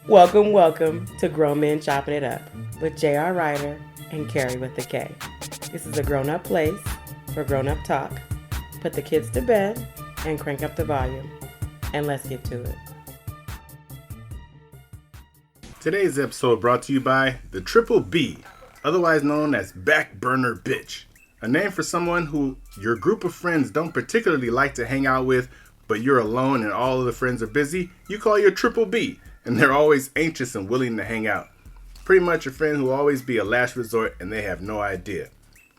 Welcome, welcome to Grown Men Chopping It Up with J.R. Ryder and KerrywittaK. This is a grown-up place for grown-up talk. Put the kids to bed and crank up the volume. And let's get to it. Today's episode brought to you by the Triple B, otherwise known as Back Burner Bitch. A name for someone who your group of friends don't particularly like to hang out with, but you're alone and all of the friends are busy. You call your Triple B, and they're always anxious and willing to hang out. Pretty much a friend who will always be a last resort and they have no idea.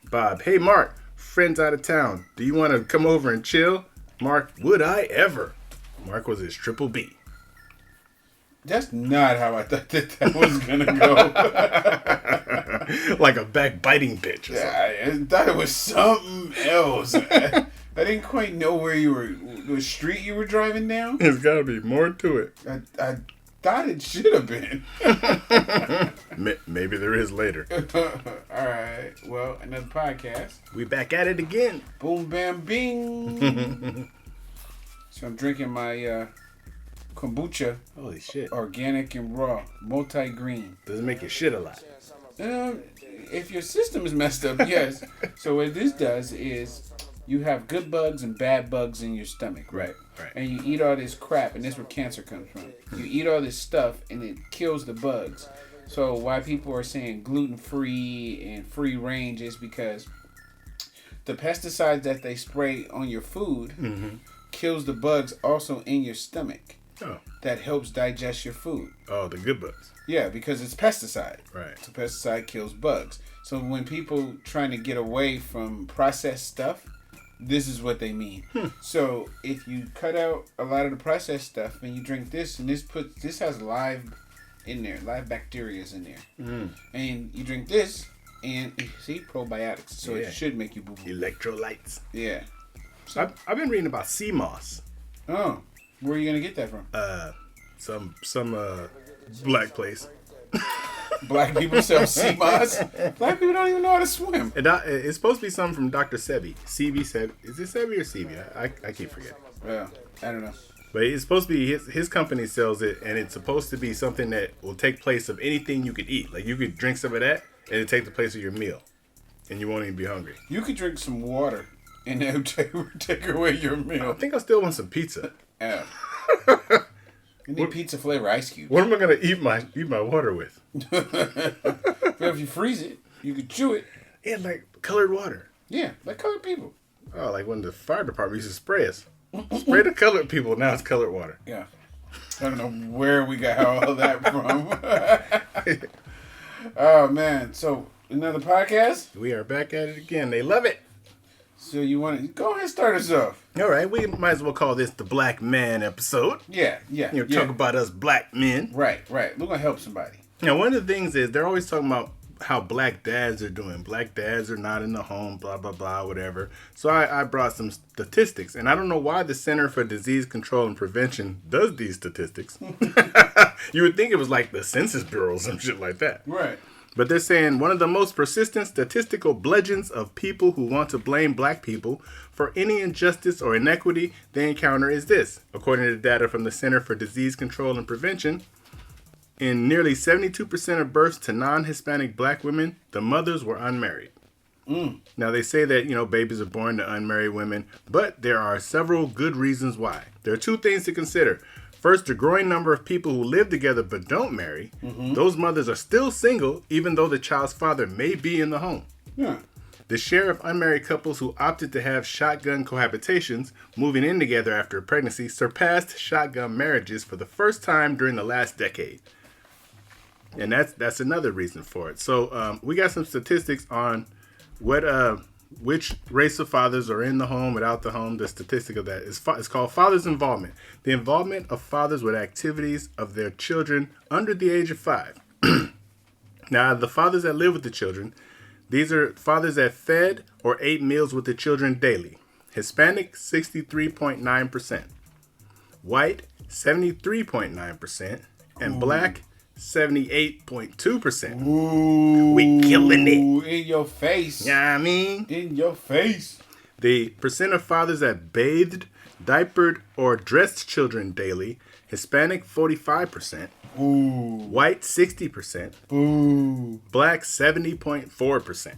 Bob, hey Mark, friend's out of town. Do you want to come over and chill? Mark, would I ever? Mark was his Triple B. That's not how I thought that was going to go. Like a backbiting bitch or something. I thought it was something else. I didn't quite know where you were, the street you were driving down. There's got to be more to it. I thought it should have been. Maybe there is later. All right. Well, another podcast. We back at it again. Boom, bam, bing. So I'm drinking my kombucha. Holy shit. Organic and raw. Multi-green. Doesn't make you shit a lot. If your system is messed up, yes. So what this does is you have good bugs and bad bugs in your stomach, right? Right. And you eat all this crap, and that's where cancer comes from. You eat all this stuff, and it kills the bugs. So why people are saying gluten-free and free range is because the pesticides that they spray on your food kills the bugs also in your stomach. Oh. That helps digest your food. Oh, the good bugs. Yeah, because it's pesticide. Right. So pesticide kills bugs. So when people trying to get away from processed stuff, this is what they mean. So if you cut out a lot of the processed stuff and you drink this, and this has live in there, live bacteria in there, and you drink this, and see probiotics, so it should make you boo boo. Electrolytes. Yeah. So I've been reading about sea moss. Oh, where are you gonna get that from? Some black place. Black people sell sea moss. Black people don't even know how to swim. It's supposed to be something from Dr. Sebi. Sebi. Is it Sebi or Sebi? I keep forgetting. Well, I don't know. But it's supposed to be his company sells it, and it's supposed to be something that will take place of anything you could eat. Like you could drink some of that, and it'll take the place of your meal, and you won't even be hungry. You could drink some water, and it would take away your meal. I think I still want some pizza. Yeah. You need pizza flavor ice cubes. What am I gonna eat my water with? But if you freeze it, you could chew it. Yeah, like colored water. Yeah, like colored people. Oh, like when the fire department used to spray us. Spray the colored people, now it's colored water. Yeah. I don't know where we got all that from. Oh, man. So, another podcast? We are back at it again. They love it. So, you want to go ahead and start us off. All right, we might as well call this the Black Man episode. Yeah. Talk about us black men. Right. We're going to help somebody. Now, one of the things is they're always talking about how black dads are doing. Black dads are not in the home, blah, blah, blah, whatever. So I brought some statistics. And I don't know why the Center for Disease Control and Prevention does these statistics. You would think it was like the Census Bureau or some shit like that. Right. But they're saying one of the most persistent statistical bludgeons of people who want to blame black people for any injustice or inequity they encounter is this. According to data from the Center for Disease Control and Prevention, in nearly 72% of births to non-Hispanic black women, the mothers were unmarried. Now, they say that, babies are born to unmarried women, but there are several good reasons why. There are two things to consider. First, the growing number of people who live together but don't marry. Those mothers are still single, even though the child's father may be in the home. Yeah. The share of unmarried couples who opted to have shotgun cohabitations, moving in together after a pregnancy, surpassed shotgun marriages for the first time during the last decade. And that's another reason for it. So we got some statistics on which race of fathers are in the home, without the home. The statistic of that is it's called father's involvement. The involvement of fathers with activities of their children under the age of 5. Now, the fathers that live with the children, these are fathers that fed or ate meals with the children daily. Hispanic, 63.9%. White, 73.9%. And black, 78.2%. Ooh. We killing it. In your face. Yeah, I mean. In your face. The percent of fathers that bathed, diapered, or dressed children daily Hispanic 45%, Ooh. white 60%, Ooh. black 70.4%.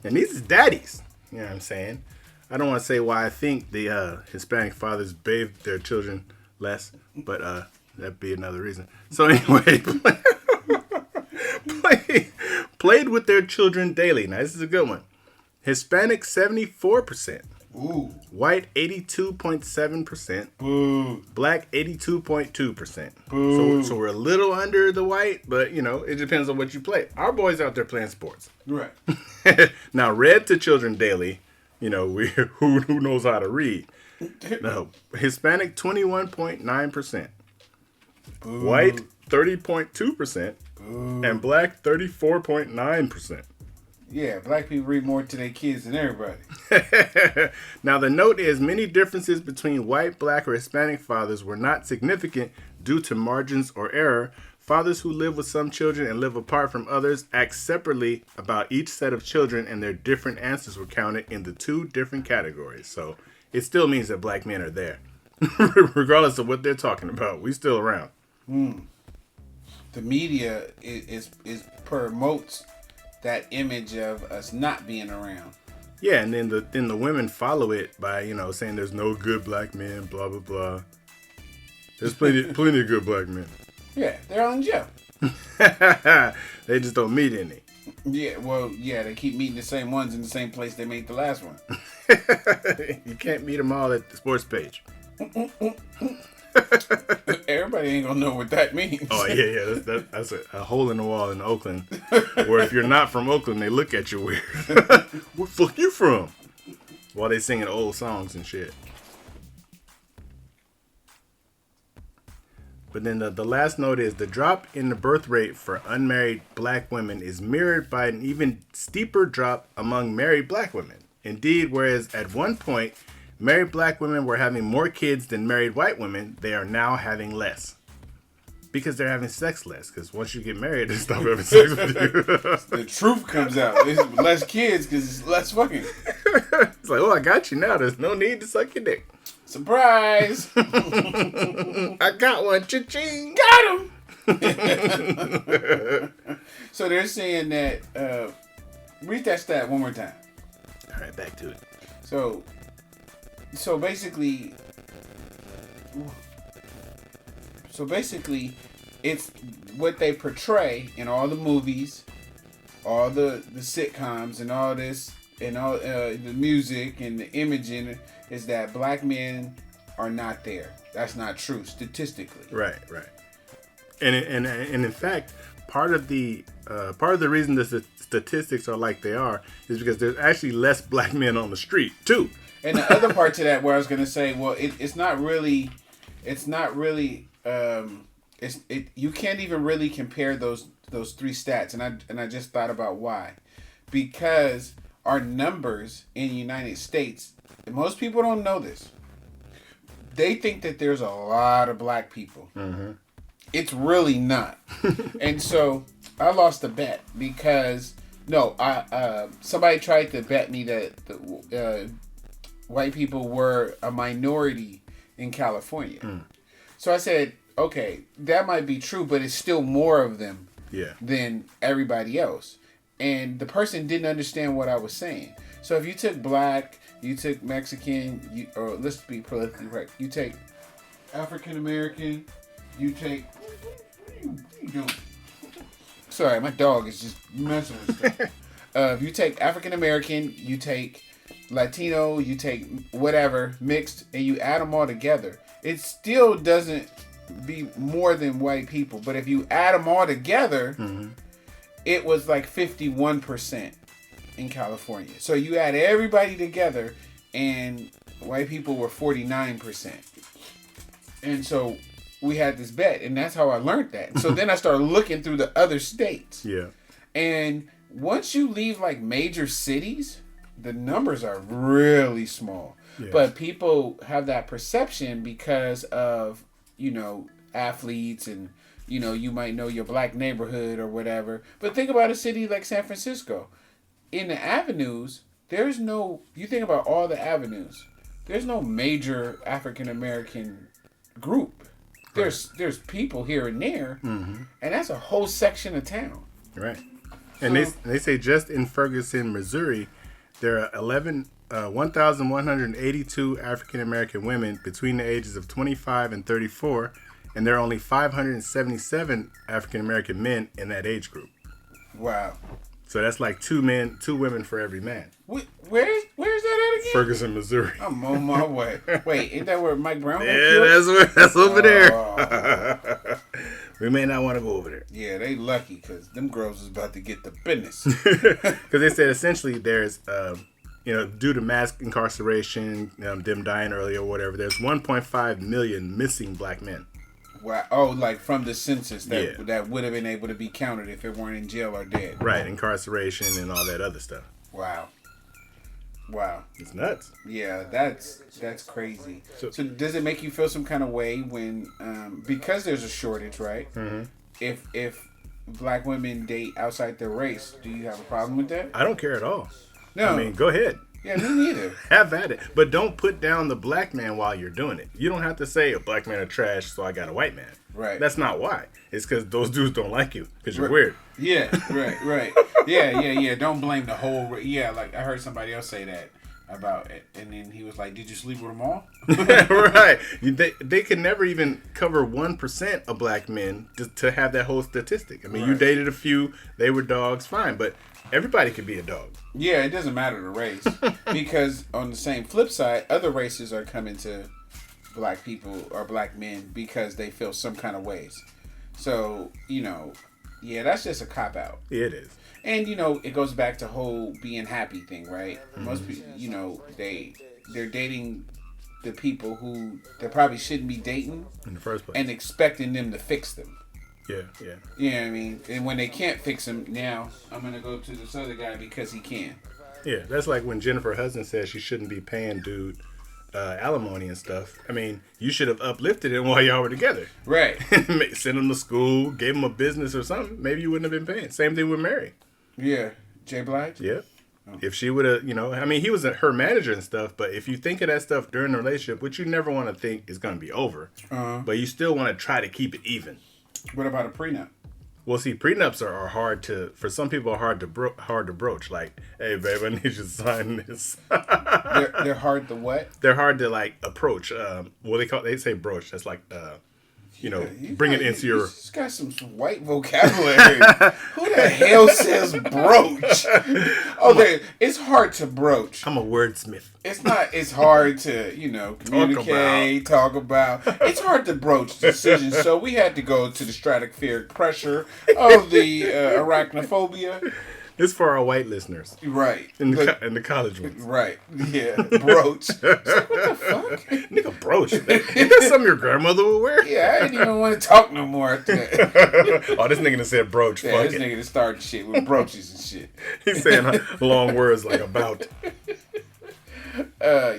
And these is daddies. You know what I'm saying? I don't want to say why I think the Hispanic fathers bathe their children less, but that'd be another reason. So anyway, played with their children daily. Now this is a good one. Hispanic 74%. Ooh. White 82.7%. Boo. Black 82.2%. Boo. So we're a little under the white, but you know, it depends on what you play. Our boys out there playing sports. Right. Now, read to children daily, you know, who knows how to read. No, Hispanic 21.9%. White 30.2%. And black 34.9%. Yeah, black people read more to their kids than everybody. Now, the note is many differences between white, black, or Hispanic fathers were not significant due to margins or error. Fathers who live with some children and live apart from others act separately about each set of children, and their different answers were counted in the two different categories. So it still means that black men are there. Regardless of what they're talking about, we still around. The media is promotes that image of us not being around. Yeah, and then the women follow it by, you know, saying there's no good black men, blah blah blah. There's plenty of good black men. Yeah, they're all in jail. They just don't meet any. Yeah, well, yeah, they keep meeting the same ones in the same place they made the last one. You can't meet them all at the sports page. Everybody ain't gonna know what that means. Oh yeah, that's a hole in the wall in Oakland, where if you're not from Oakland, they look at you weird. Where the fuck you from? While they singing old songs and shit. But then the last note is the drop in the birth rate for unmarried black women is mirrored by an even steeper drop among married black women. Indeed, whereas at one point married black women were having more kids than married white women, they are now having less. Because they're having sex less. Because once you get married, they stop having sex with you. The truth comes out. There's less kids because it's less fucking. It's like, oh, I got you now. There's no need to suck your dick. Surprise! I got one. Cha-ching. Got him! So they're saying that, read that stat one more time. All right, back to it. So basically, it's what they portray in all the movies, all the sitcoms, and all this, and all the music and the imaging is that black men are not there. That's not true statistically. Right. And in fact, part of the reason the statistics are like they are is because there's actually less black men on the street too. And the other part to that, where I was gonna say, well, it's not really, you can't even really compare those three stats, and I just thought about why, because our numbers in the United States, most people don't know this. They think that there's a lot of black people. Mm-hmm. It's really not. And so I lost a bet because somebody tried to bet me that the white people were a minority in California. So I said, okay, that might be true, but it's still more of them than everybody else. And the person didn't understand what I was saying. So if you took black, you took Mexican, or let's be politically correct, you take African American, you take... What are you doing? Sorry, my dog is just messing with stuff. If you take African American, you take Latino, you take whatever, mixed, and you add them all together, it still doesn't be more than white people. But if you add them all together, it was like 51% in California. So you add everybody together, and white people were 49%. And so we had this bet, and that's how I learned that. So then I started looking through the other states. Yeah. And once you leave like major cities, the numbers are really small. Yeah. But people have that perception because of, athletes and, you might know your black neighborhood or whatever. But think about a city like San Francisco. In the avenues, you think about all the avenues, there's no major African American group. There's people here and there, and that's a whole section of town. Right. And they say just in Ferguson, Missouri, there are 1,182 African American women between the ages of 25 and 34, and there are only 577 African American men in that age group. Wow. So that's like 2 women for every man. Where's that at again? Ferguson, Missouri. I'm on my way. Wait, ain't that where Mike Brown got Yeah, killed? that's over there. Oh. We may not want to go over there. Yeah, they lucky because them girls is about to get the business. Because they said essentially there's, due to mass incarceration, them dying early or whatever, there's 1.5 million missing black men. Wow. Oh, like from the census that would have been able to be counted if it weren't in jail or dead. Right, incarceration and all that other stuff. Wow. It's nuts. Yeah, that's crazy. So does it make you feel some kind of way when, because there's a shortage, right? Mm-hmm. If black women date outside their race, do you have a problem with that? I don't care at all. No. I mean, go ahead. Yeah, me neither. Have at it. But don't put down the black man while you're doing it. You don't have to say a black man are trash, so I got a white man. Right. That's not why. It's because those dudes don't like you because you're weird. Yeah, right. Yeah. Don't blame the whole... like I heard somebody else say that about it. And then he was like, did you sleep with them all? Right. They can never even cover 1% of black men to have that whole statistic. I mean, You dated a few, they were dogs, fine. But everybody could be a dog. Yeah, it doesn't matter the race. Because on the same flip side, other races are coming to black people or black men because they feel some kind of ways. So, that's just a cop-out. It is. And, it goes back to whole being happy thing, right? Mm-hmm. Most people, they're dating the people who they probably shouldn't be dating in the first place. And expecting them to fix them. Yeah. You know what I mean? And when they can't fix him, now I'm going to go to this other guy because he can. Yeah, that's like when Jennifer Hudson said she shouldn't be paying dude alimony and stuff. I mean, you should have uplifted him while y'all were together. Right. Sent him to school, gave him a business or something. Maybe you wouldn't have been paying. Same thing with Mary. Yeah. Jay Blige? Yeah. Oh. If she would have, he was her manager and stuff, but if you think of that stuff during the relationship, which you never want to think is going to be over, but you still want to try to keep it even. What about a prenup? Well, see, prenups are hard for some people, hard to broach. Like, hey, babe, I need you to sign this. They're hard to what? They're hard to, approach. They say broach. That's like, bring it into your... He's got some white vocabulary. Who the hell says broach? Okay, it's hard to broach. I'm a wordsmith. It's hard to, communicate, talk about. It's hard to broach decisions. So we had to go to the stratospheric pressure of the arachnophobia. It's for our white listeners. Right. And the college ones. Right. Yeah. Broach. It's like, what the fuck? Nigga, broach. Ain't that something your grandmother would wear? Yeah, I didn't even want to talk no more after that. Oh, this nigga done said broach. Yeah, this nigga done started shit with broaches and shit. He's saying long words like about.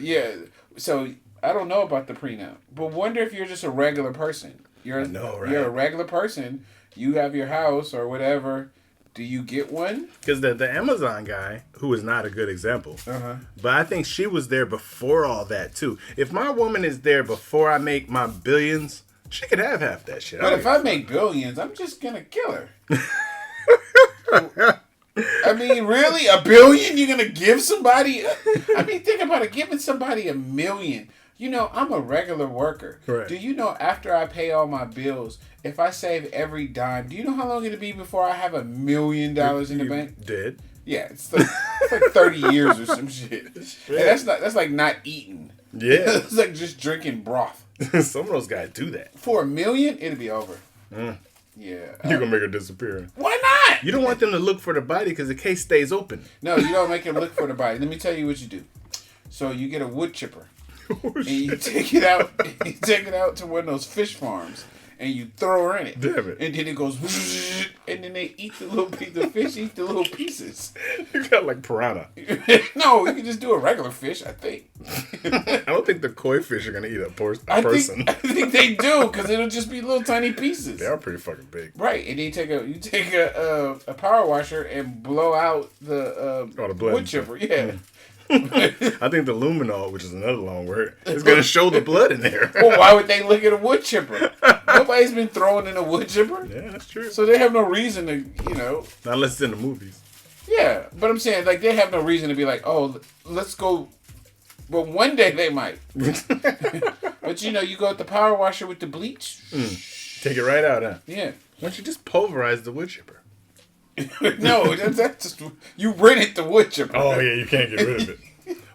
Yeah. So, I don't know about the prenup. But wonder if you're just a regular person. I know, right? You're a regular person. You have your house or whatever. Do you get one? Because the Amazon guy, who is not a good example, but I think she was there before all that, too. If my woman is there before I make my billions, she could have half that shit. But if I make billions, I'm just going to kill her. I mean, really? $1 billion? You're going to give somebody? I mean, think about it. Giving somebody $1 million. I'm a regular worker. Right. Do you know after I pay all my bills, if I save every dime, do you know how long it'll be before I have $1 million in the bank? Dead? Yeah, it's like 30 years or some shit. And that's like not eating. Yeah. It's like just drinking broth. Some of those guys do that. For $1 million, it'll be over. Yeah. You're going to make her disappear. Why not? You don't want them to look for the body because the case stays open. No, you don't make them look for the body. Let me tell you what you do. So you get a wood chipper. And you take it out. You take it out to one of those fish farms, and you throw her in it. Damn it! And then it goes, and then they eat the little piece. The fish eat the little pieces. You got like piranha. No, you can just do a regular fish. I think. I don't think the koi fish are gonna eat a person. I think they do because it'll just be little tiny pieces. They are pretty fucking big. Right, and then you take a power washer and blow out the wood chipper. Yeah. I think the luminol, which is another long word, is going to show the blood in there. Well, why would they look at a wood chipper? Nobody's been throwing in a wood chipper. Yeah, that's true. So they have no reason to, Not unless it's in the movies. Yeah, but I'm saying, like, they have no reason to be like, oh, let's go. But one day they might. But, you go at the power washer with the bleach. Take it right out, huh? Yeah. Why don't you just pulverize the wood chipper? No, that's just, you rented the wood chipper. Oh, yeah, you can't get rid of it.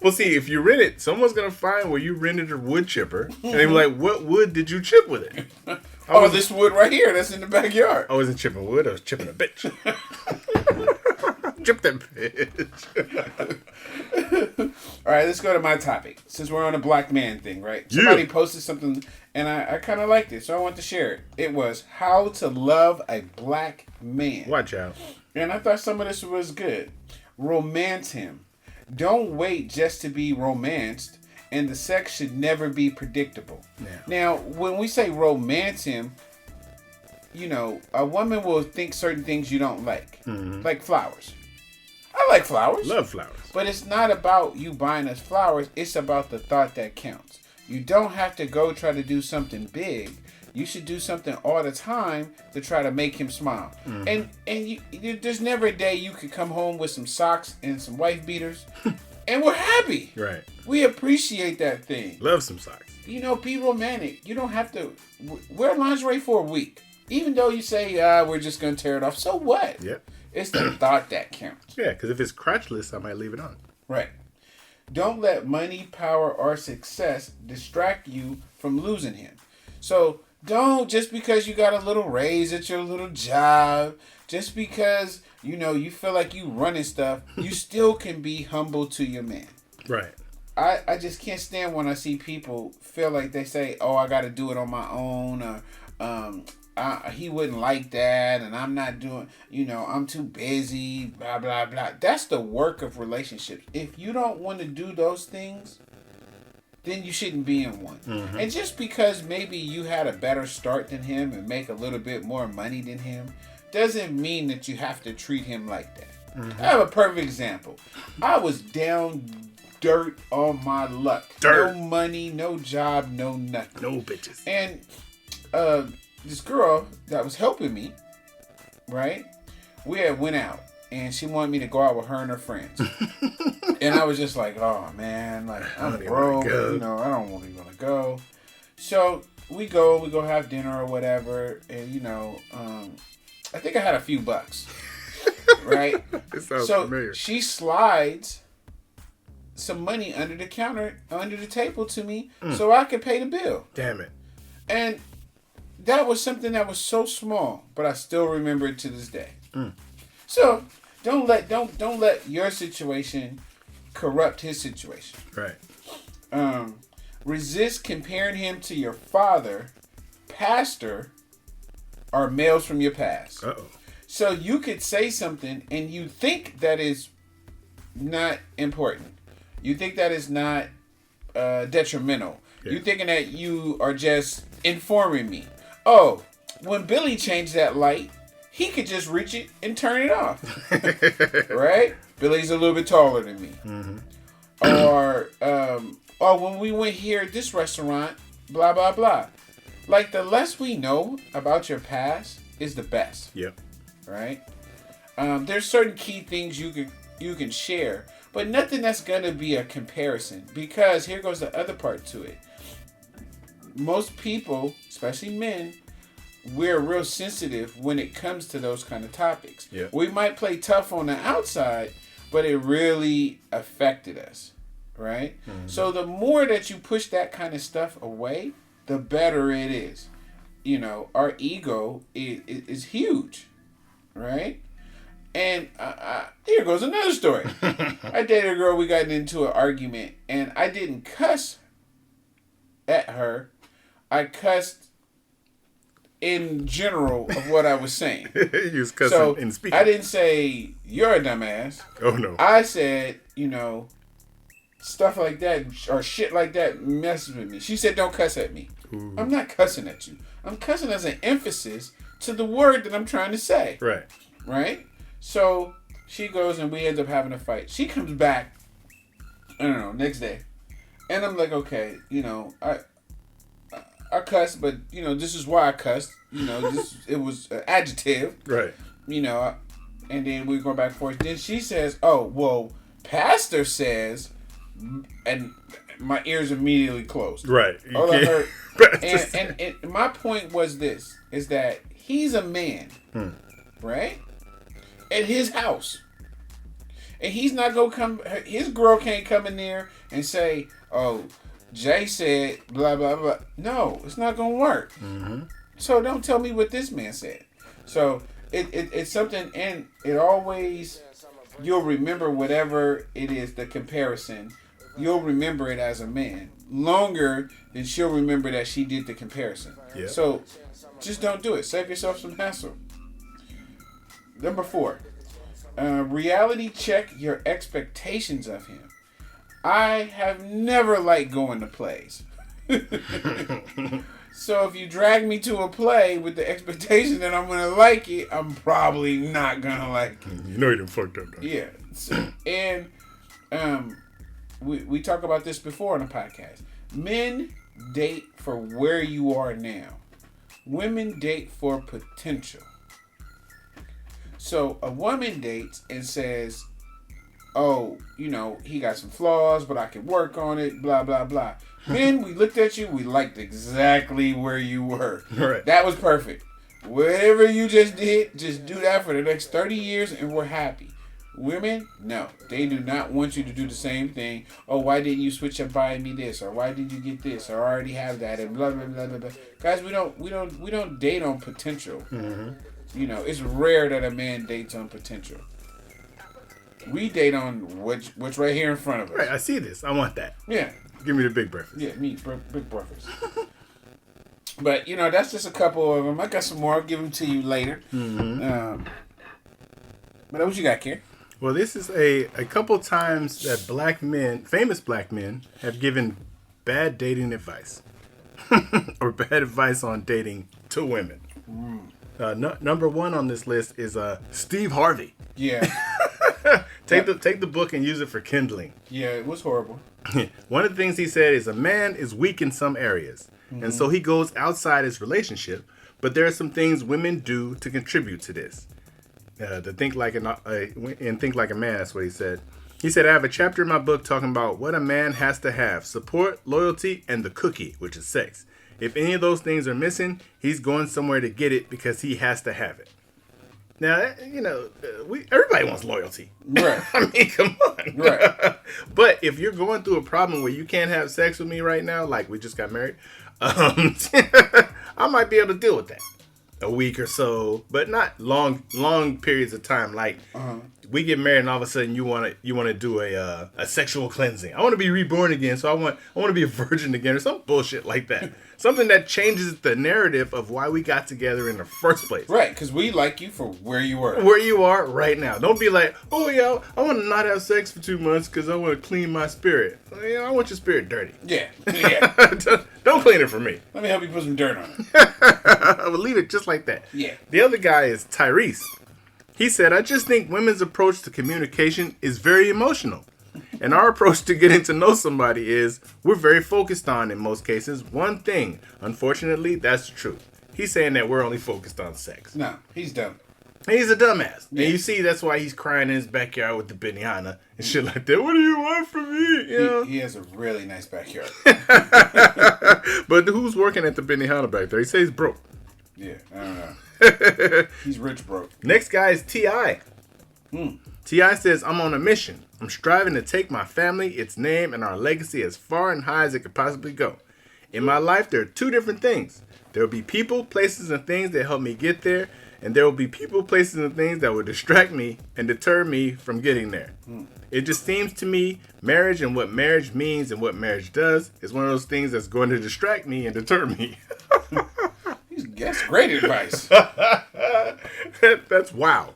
Well, see, if you rent it, someone's going to find where you rented a wood chipper. And they be like, what wood did you chip with it? This wood right here, that's in the backyard. I wasn't chipping wood, I was chipping a bitch. Chip that bitch. All right, let's go to my topic. Since we're on a black man thing, right? Yeah. Somebody posted something, and I kind of liked it, so I want to share it. It was how to love a black man. Watch out. And I thought some of this was good. Romance him. Don't wait just to be romanced, and the sex should never be predictable. Yeah. Now, when we say romance him, a woman will think certain things you don't like. Mm-hmm. Like flowers. I like flowers. Love flowers. But it's not about you buying us flowers. It's about the thought that counts. You don't have to go try to do something big. You should do something all the time to try to make him smile. Mm-hmm. And there's never a day you could come home with some socks and some wife beaters, and we're happy. Right. We appreciate that thing. Love some socks. Be romantic. You don't have to wear lingerie for a week. Even though you say, we're just going to tear it off. So what? Yep. It's the thought that counts. Yeah, because if it's crotchless, I might leave it on. Right. Don't let money, power, or success distract you from losing him. So don't, just because you got a little raise at your little job, just because, you feel like you running stuff, you still can be humble to your man. Right. I just can't stand when I see people feel like they say, oh, I got to do it on my own, or he wouldn't like that, and I'm not doing, I'm too busy, blah, blah, blah. That's the work of relationships. If you don't want to do those things, then you shouldn't be in one. Mm-hmm. And just because maybe you had a better start than him and make a little bit more money than him, doesn't mean that you have to treat him like that. Mm-hmm. I have a perfect example. I was down dirt on my luck. Dirt. No money, no job, no nothing. No bitches. And, this girl that was helping me, right? We had went out, and she wanted me to go out with her and her friends. And I was just like, oh man, like I'm broke, I don't really want to go. So we go have dinner or whatever, and I think I had a few bucks, right? It sounds so familiar. She slides some money under the table to me, so I could pay the bill. Damn it. And that was something that was so small, but I still remember it to this day. So don't let your situation corrupt his situation. Right. Resist comparing him to your father, pastor, or males from your past. Uh-oh. So you could say something and you think that is not important. You think that is not detrimental. Yeah. You're thinking that you are just informing me. Oh, when Billy changed that light, he could just reach it and turn it off. Right? Billy's a little bit taller than me. Mm-hmm. Or when we went here at this restaurant, blah, blah, blah. Like, the less we know about your past is the best. Yep. Right? There's certain key things you can share, but nothing that's going to be a comparison. Because here goes the other part to it. Most people, especially men, we're real sensitive when it comes to those kind of topics. Yeah. We might play tough on the outside, but it really affected us, right? Mm-hmm. So the more that you push that kind of stuff away, the better it is. Our ego is huge, right? And here goes another story. I dated a girl, we got into an argument, and I didn't cuss at her. I cussed in general of what I was saying. You was cussing in speaking. I didn't say, you're a dumbass. Oh, no. I said, stuff like that or shit like that messes with me. She said, don't cuss at me. Ooh. I'm not cussing at you. I'm cussing as an emphasis to the word that I'm trying to say. Right. Right? So she goes and we end up having a fight. She comes back I don't know, next day. And I'm like, okay, I cussed, but, this is why I cussed. It was an adjective. Right. And then we go back and forth. Then she says, oh, well, pastor says, and my ears immediately closed. Right. All I heard. And my point was this, is that he's a man, right? At his house. And he's not going to come, his girl can't come in there and say, oh, Jay said blah, blah, blah. No, it's not going to work. Mm-hmm. So don't tell me what this man said. So it's something, and it always, you'll remember whatever it is, the comparison, you'll remember it as a man longer than she'll remember that she did the comparison. Yeah. So just don't do it. Save yourself some hassle. Number 4, reality check your expectations of him. I have never liked going to plays. So if you drag me to a play with the expectation that I'm going to like it, I'm probably not going to like it. You know you done fucked up, though. Yeah. So, and we talk about this before on the podcast. Men date for where you are now. Women date for potential. So a woman dates and says, oh, he got some flaws, but I can work on it, blah, blah, blah. Men, we looked at you, we liked exactly where you were. Right. That was perfect. Whatever you just did, just do that for the next 30 years and we're happy. Women, no. They do not want you to do the same thing. Oh, why didn't you switch up buying me this? Or why did you get this? Or I already have that, and blah, blah, blah, blah, blah. Guys, we don't date on potential. Mm-hmm. It's rare that a man dates on potential. We date on what's right here in front of us. Right, I see this. I want that. Yeah. Give me the big breakfast. Yeah, big breakfast. But, that's just a couple of them. I got some more. I'll give them to you later. Mm-hmm. But what you got, Kerry? Well, this is a couple times that famous black men, have given bad dating advice. Or bad advice on dating to women. Number 1 on this list is Steve Harvey. Yeah. Take the book and use it for kindling. Yeah, it was horrible. One of the things he said is a man is weak in some areas, and so he goes outside his relationship, but there are some things women do to contribute to this. To think like a man, that's what he said. He said, I have a chapter in my book talking about what a man has to have: support, loyalty, and the cookie, which is sex. If any of those things are missing, he's going somewhere to get it because he has to have it. Now, everybody wants loyalty. Right. I mean, come on. Right. But if you're going through a problem where you can't have sex with me right now, like we just got married, I might be able to deal with that. A week or so, but not long periods of time. Like we get married and all of a sudden you want to do a sexual cleansing. I want to be reborn again, so I want to be a virgin again, or some bullshit like that. Something that changes the narrative of why we got together in the first place. Right, because we like you for where you are. Where you are right now. Don't be like, oh yeah, I want to not have sex for 2 months because I want to clean my spirit. Well, I want your spirit dirty. Yeah. Don't clean it for me. Let me help you put some dirt on it. I will leave it just like that. Yeah. The other guy is Tyrese. He said, I just think women's approach to communication is very emotional. And our approach to getting to know somebody is we're very focused on, in most cases, one thing. Unfortunately, that's the truth. He's saying that we're only focused on sex. No, he's dumb. He's a dumbass. Yeah. And you see, that's why he's crying in his backyard with the Benihana and shit like that. What do you want from me? He has a really nice backyard. But who's working at the Benihana back there? He says he's broke. Yeah, I don't know. He's rich broke. Next guy is T.I. T.I. says, I'm on a mission. I'm striving to take my family, its name, and our legacy as far and high as it could possibly go. In my life, there are 2 different things. There will be people, places, and things that help me get there, and there will be people, places, and things that will distract me and deter me from getting there. It just seems to me marriage and what marriage means and what marriage does is one of those things that's going to distract me and deter me. That's great advice. That's wow.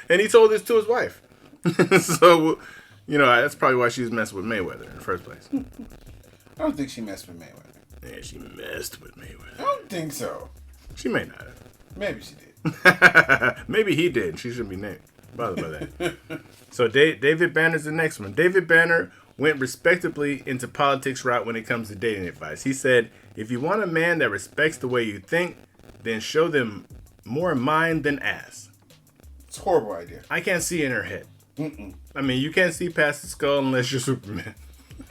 And he told this to his wife. So, that's probably why she was messing with Mayweather in the first place. I don't think she messed with Mayweather. Yeah, she messed with Mayweather. I don't think so. She may not have. Maybe she did. Maybe he did. She shouldn't be bothered by that. So David Banner's the next one. David Banner went respectably into politics route when it comes to dating advice. He said, if you want a man that respects the way you think, then show them more mind than ass. It's a horrible idea. I can't see in her head. I mean, you can't see past the skull unless you're Superman.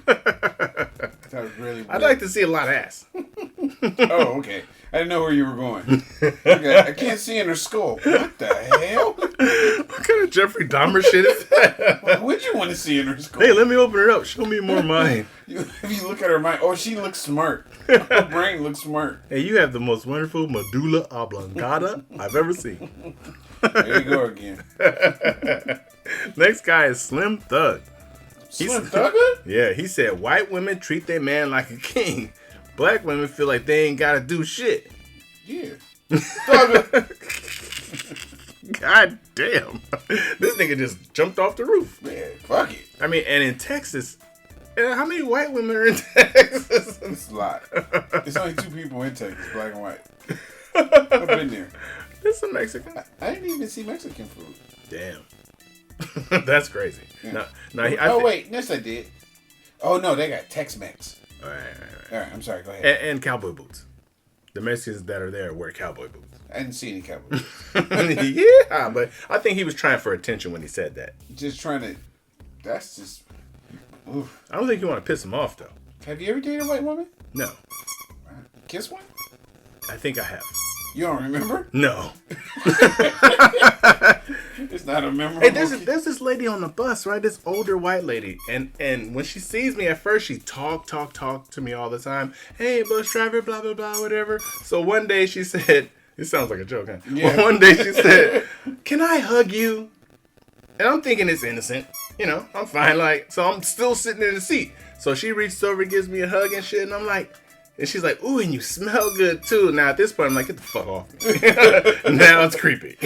That was really weird. I'd like to see a lot of ass. Oh, okay. I didn't know where you were going. Okay, I can't see in her skull. What the hell? What kind of Jeffrey Dahmer shit is that? What would you want to see in her skull? Hey, let me open it up. Show me more mind. If you look at her mind, oh, she looks smart. Her brain looks smart. Hey, you have the most wonderful medulla oblongata I've ever seen. There you go again. Next guy is Slim Thug. Slim Thugger? Yeah, he said white women treat their man like a king. Black women feel like they ain't gotta do shit. Yeah. Thugger. God damn. This nigga just jumped off the roof. Man, fuck it. I mean, and in Texas, how many white women are in Texas? It's a lot. There's only 2 people in Texas, black and white. I've been there. There's some Mexican. I didn't even see Mexican food. Damn. That's crazy. Yeah. Wait. Yes, I did. Oh, no, they got Tex-Mex. All right. All right, I'm sorry, go ahead. And cowboy boots. The Mexicans that are there wear cowboy boots. I didn't see any cowboys. Yeah, but I think he was trying for attention when he said that. Just trying to... That's just... Oof. I don't think you want to piss him off, though. Have you ever dated a white woman? No. Kiss one? I think I have. You don't remember? No. It's not a memorable... Hey, there's this lady on the bus, right? This older white lady. And when she sees me, at first she talk to me all the time. Hey, bus driver, blah, blah, blah, whatever. So one day she said... It sounds like a joke, huh? Yeah. Well, one day she said, can I hug you? And I'm thinking it's innocent. You know, I'm fine. Like, so I'm still sitting in the seat. So she reaches over, gives me a hug and shit. And I'm like... And she's like, ooh, and you smell good, too. Now, at this point, I'm like, get the fuck off me. Now it's creepy.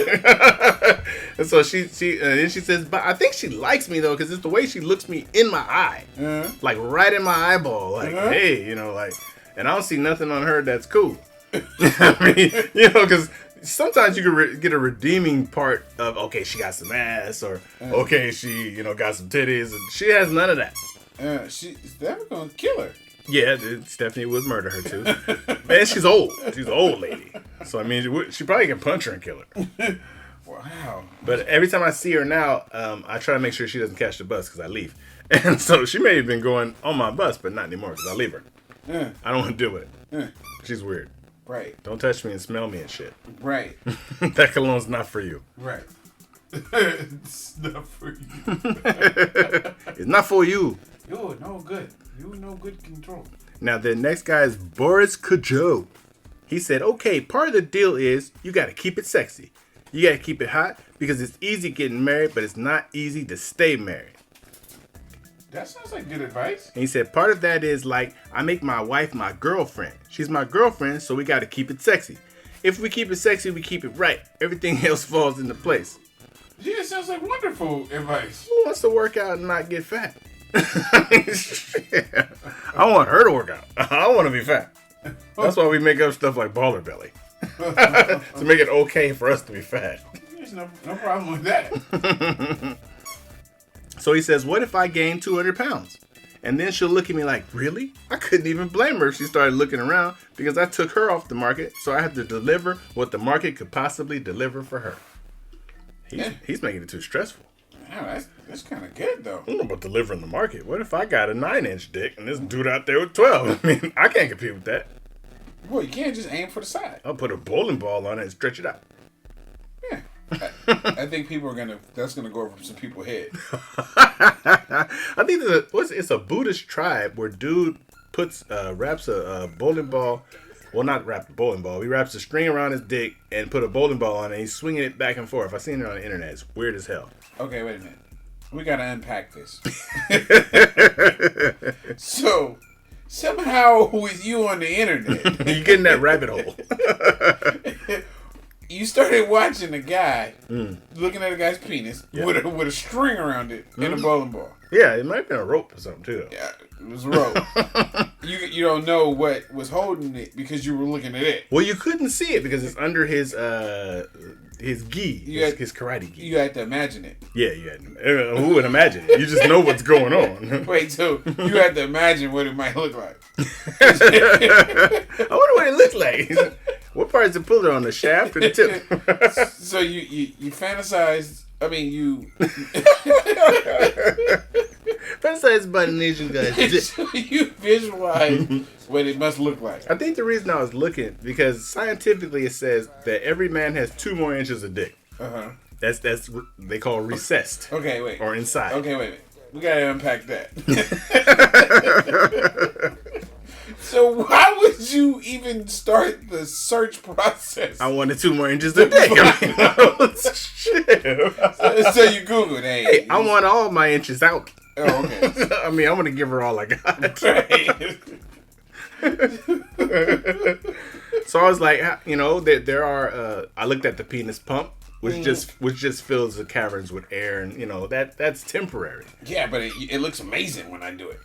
And so and then she says, but I think she likes me, though, because it's the way she looks me in my eye. Uh-huh. Like, right in my eyeball. Like, hey, you know, like, and I don't see nothing on her that's cool. I mean, you know, because sometimes you can get a redeeming part of, okay, she got some ass, or, okay, she, you know, got some titties, and she has none of that. She's never going to kill her. Yeah, Stephanie would murder her too. Man, she's old. She's an old lady. So, I mean, she probably can punch her and kill her. Wow. But every time I see her now, I try to make sure she doesn't catch the bus because I leave. And so she may have been going on my bus, but not anymore because I leave her. I don't want to deal with it. She's weird. Right. Don't touch me and smell me and shit. Right. That cologne's not for you. Right. It's not for you. It's not for you. You're no good. You no good control. Now, the next guy is Boris Kajo. He said, okay, part of the deal is you got to keep it sexy. You got to keep it hot because it's easy getting married, but it's not easy to stay married. That sounds like good advice. And he said, part of that is like, I make my wife my girlfriend. She's my girlfriend, so we got to keep it sexy. If we keep it sexy, we keep it right. Everything else falls into place. Yeah, it sounds like wonderful advice. Who wants to work out and not get fat? I want her to work out. I want to be fat. That's why we make up stuff like baller belly. To make it okay for us to be fat. There's no problem with that. So he says, what if I gain 200 pounds? And then she'll look at me like, really? I couldn't even blame her if she started looking around because I took her off the market, so I have to deliver what the market could possibly deliver for her. He's making it too stressful. Wow, that's kind of good, though. I don't know about delivering the market. What if I got a 9-inch dick and this dude out there with 12? I mean, I can't compete with that. Well, you can't just aim for the side. I'll put a bowling ball on it and stretch it out. Yeah. I think that's gonna go over some people's head. I think it's a Buddhist tribe where dude wraps a bowling ball. Well, not wrap the bowling ball. He wraps a string around his dick and put a bowling ball on it. And he's swinging it back and forth. I've seen it on the internet. It's weird as hell. Okay, wait a minute. We gotta unpack this. So, somehow with you on the internet, you get in that rabbit hole. You started watching a guy looking at a guy's penis with a string around it and a bowling ball. Yeah, it might have been a rope or something too. Yeah, it was a rope. You don't know what was holding it because you were looking at it. Well, you couldn't see it because it's under his gi, his karate gi. You had to imagine it. Yeah, you had. Who would imagine it? You just know what's going on. Wait, so you had to imagine what it might look like. I wonder what it looks like. What part is it pulled on, the shaft or the tip? So you fantasized. I mean, you fantasize about an Asian guy's dick. so you visualize what it must look like. I think the reason I was looking because scientifically it says that every man has 2 more inches of dick. That's what they call recessed. Okay, wait. Or inside. Okay, wait. We gotta unpack that. So why would you even start the search process? I wanted 2 more inches of dick. I mean, shit. So you Googled, hey, I want all my inches out. Oh, okay. I mean, I'm gonna give her all I got. Right. So I was like, there are. I looked at the penis pump, which just fills the caverns with air, and that's temporary. Yeah, but it looks amazing when I do it.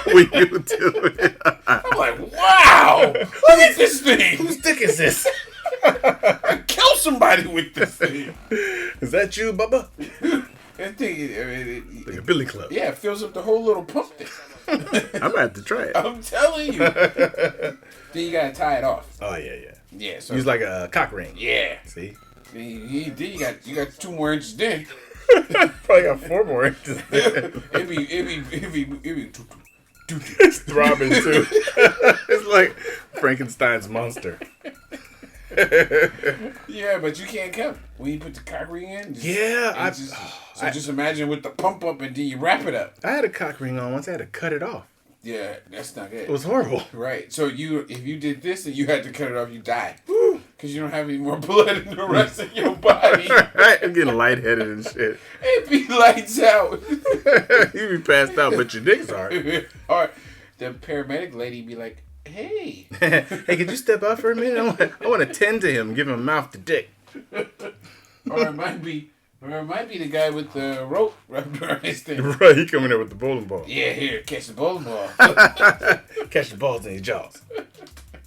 When you do it, I'm like, wow! Look at this thing. whose dick is this? I kill somebody with this thing. Is that you, Bubba? That thing, Like a billy club. yeah, it fills up the whole little pump thing. I'm gonna have to try it. I'm telling you. Then you gotta tie it off. Oh yeah. Yeah, so Use like a cock ring. yeah. See? Then you got 2 more inches then. Probably got 4 more inches. It'd be It's throbbing too. It's like Frankenstein's monster. yeah, but you can't count when you put the cock ring in. Just imagine with the pump up and then you wrap it up. I had a cock ring on once. I had to cut it off. Yeah, that's not good. It was horrible. Right. So if you did this and you had to cut it off, you die. Because you don't have any more blood in the rest of your body. Right? I'm getting lightheaded and shit. It be lights out. You be passed out, but your dick's hard. Or the paramedic lady be like, hey. Hey, could you step out for a minute? I want to tend to him, give him mouth to dick. Or it might be the guy with the rope wrapped around his thing. Right, he coming there with the bowling ball. Yeah, here, catch the bowling ball. Catch the balls in your jaws.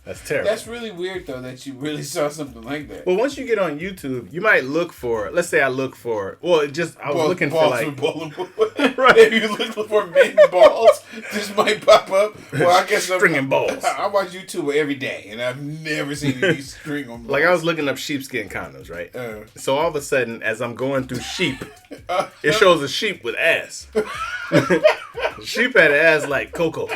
That's terrible. That's really weird, though, that you really saw something like that. Well, once you get on YouTube, you might look for. Let's say I look for. Well, I was looking for like. Bowling ball. Right. If you looking for men balls, this might pop up. Well, I guess stringing balls. I watch YouTube every day, and I've never seen any string on balls. Like I was looking up sheepskin condoms, right? So all of a sudden, as I'm going through sheep, it shows a sheep with ass. Sheep had an ass like Coco.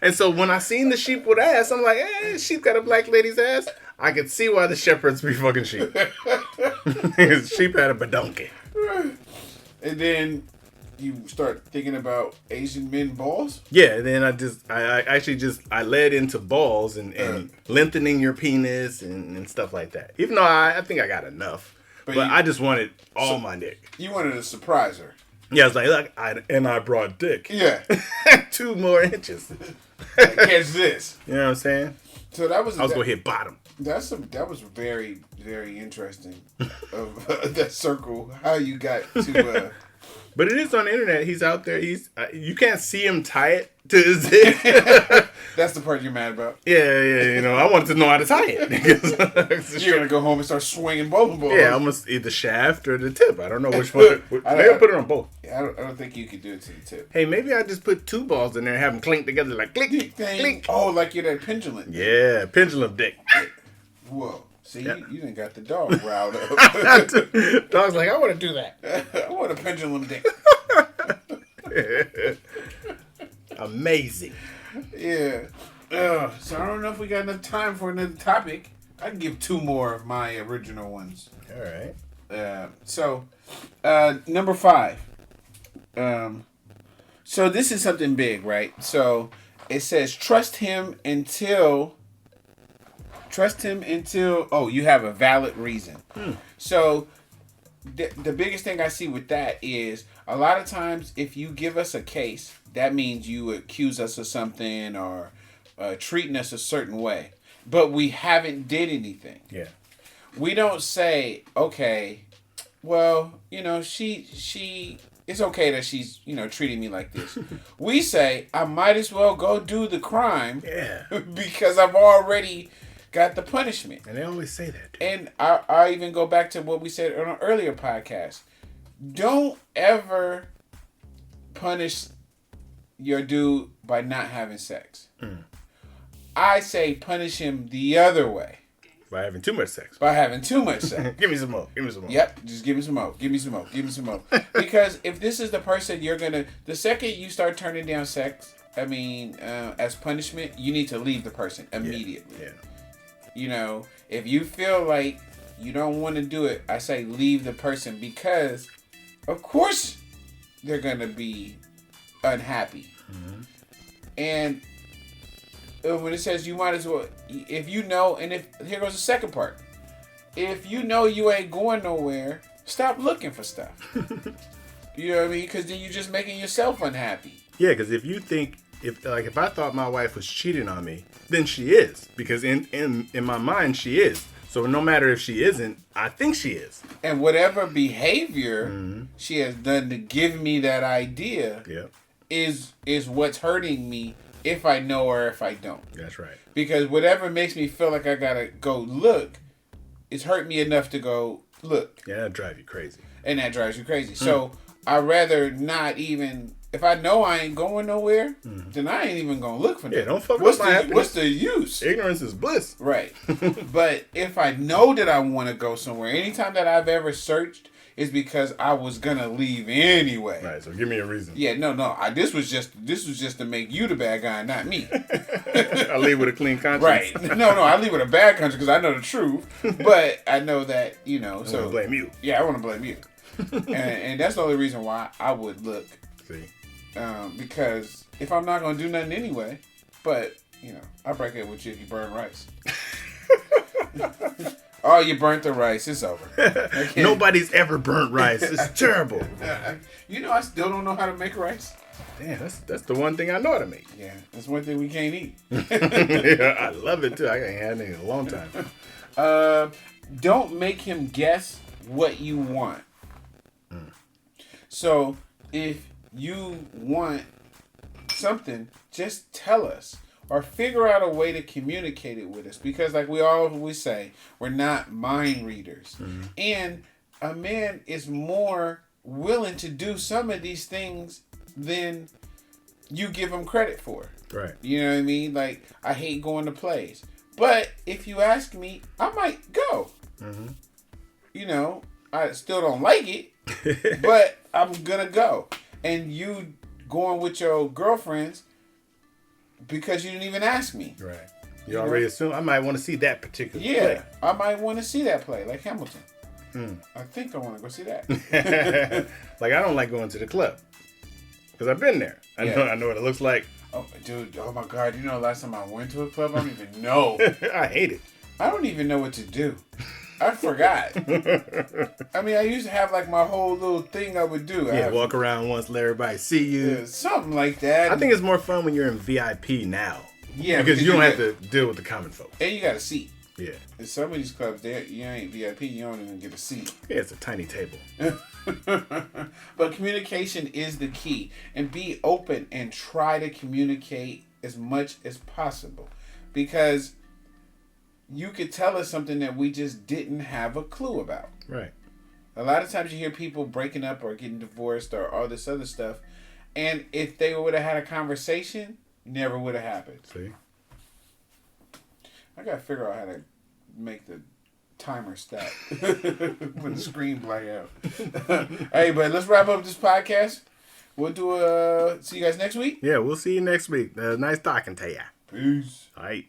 And so when I seen the sheep with ass, I'm like, hey, sheep got a black lady's ass. I could see why the shepherds be fucking sheep. Sheep had a badonky. And then you start thinking about Asian men balls? Yeah, and then I led into balls and lengthening your penis and stuff like that. Even though I think I got enough. But I just wanted all my dick. You wanted to surprise her. Yeah, I was like, look, I brought dick. Yeah. 2 more inches. Catch this. You know what I'm saying? So that was. I was gonna hit bottom. That was very, very interesting. Of that circle, how you got to. But it is on the internet. He's out there. You can't see him tie it to his dick. That's the part you're mad about. Yeah. I wanted to know how to tie it. You're gonna go home and start swinging bowling balls. Yeah, almost either shaft or the tip. I don't know which one. Maybe I'll put it on both. I don't think you could do it to the tip. Hey, maybe I just put 2 balls in there and have them clink together like clink, clink. Oh, like you're that pendulum. Yeah, pendulum dick. Whoa. See, you done got the dog riled up. Dog's like, I want to do that. I want a pendulum dick. Amazing. Yeah. So I don't know if we got enough time for another topic. I can give 2 more of my original ones. All right. So, number 5. So this is something big, right? So it says trust him until you have a valid reason. So the biggest thing I see with that is a lot of times if you give us a case, that means you accuse us of something or treating us a certain way, but we haven't did anything. Yeah. We don't say, okay, well, she it's okay that she's, treating me like this. We say, I might as well go do the crime because I've already got the punishment. And they always say that. And I even go back to what we said on an earlier podcast. Don't ever punish your dude by not having sex. I say punish him the other way. By having too much sex. By having too much sex. Give me some more. Yep, just give me some more. Give me some more. Give me some more. Because if this is the person the second you start turning down sex, as punishment, you need to leave the person immediately. Yeah. If you feel like you don't want to do it, I say leave the person because, of course, they're going to be unhappy. Mm-hmm. And when it says you might as well, here goes the second part. If you know you ain't going nowhere, stop looking for stuff. You know what I mean? Because then you're just making yourself unhappy. Yeah, because if you think, if I thought my wife was cheating on me, then she is. Because in my mind, she is. So no matter if she isn't, I think she is. And whatever behavior she has done to give me that idea is what's hurting me if I know or if I don't. That's right. Because whatever makes me feel like I gotta go look, it's hurt me enough to go look. Yeah, that drives you crazy. And that drives you crazy. So I'd rather not even, if I know I ain't going nowhere, then I ain't even gonna look for that. Yeah, don't fuck up my happiness. What's the use? Ignorance is bliss. Right. But if I know that I want to go somewhere, anytime that I've ever searched is because I was gonna leave anyway. Right. So give me a reason. Yeah. No. This was just to make you the bad guy, not me. I leave with a clean conscience. Right. No. I leave with a bad conscience because I know the truth, but I know that I want to blame you. Yeah, I want to blame you, and that's the only reason why I would look. See. Because if I'm not gonna do nothing anyway, but I break it with you if you burn rice. Oh, you burnt the rice. It's over. Nobody's ever burnt rice. It's terrible. I still don't know how to make rice. Damn, that's the one thing I know how to make. Yeah, that's one thing we can't eat. Yeah, I love it too. I ain't had it in a long time. Don't make him guess what you want. So if you want something, just tell us. Or figure out a way to communicate it with us. Because like we always say, we're not mind readers. Mm-hmm. And a man is more willing to do some of these things than you give him credit for. Right. You know what I mean? Like, I hate going to plays. But if you ask me, I might go. Mm-hmm. I still don't like it. But I'm going to go. And you going with your girlfriends because you didn't even ask me. Right. You already assume I might want to see that particular play. Yeah, I might want to see that play, like Hamilton. I think I want to go see that. Like, I don't like going to the club. Because I've been there. I know what it looks like. Oh, dude, oh my God. Last time I went to a club, I don't even know. I hate it. I don't even know what to do. I forgot. I used to have like my whole little thing I would do. Yeah, walk around once, let everybody see you. Yeah, something like that. I think it's more fun when you're in VIP now. Yeah, because you don't have to deal with the common folks. And you got a seat. Yeah. In some of these clubs, you ain't VIP, you don't even get a seat. Yeah, it's a tiny table. But communication is the key. And be open and try to communicate as much as possible. Because you could tell us something that we just didn't have a clue about. Right. A lot of times you hear people breaking up or getting divorced or all this other stuff. And if they would have had a conversation, never would have happened. See? I got to figure out how to make the timer stop when the screen black out. Hey, but let's wrap up this podcast. We'll see you guys next week. Yeah, we'll see you next week. Nice talking to you. Peace. All right.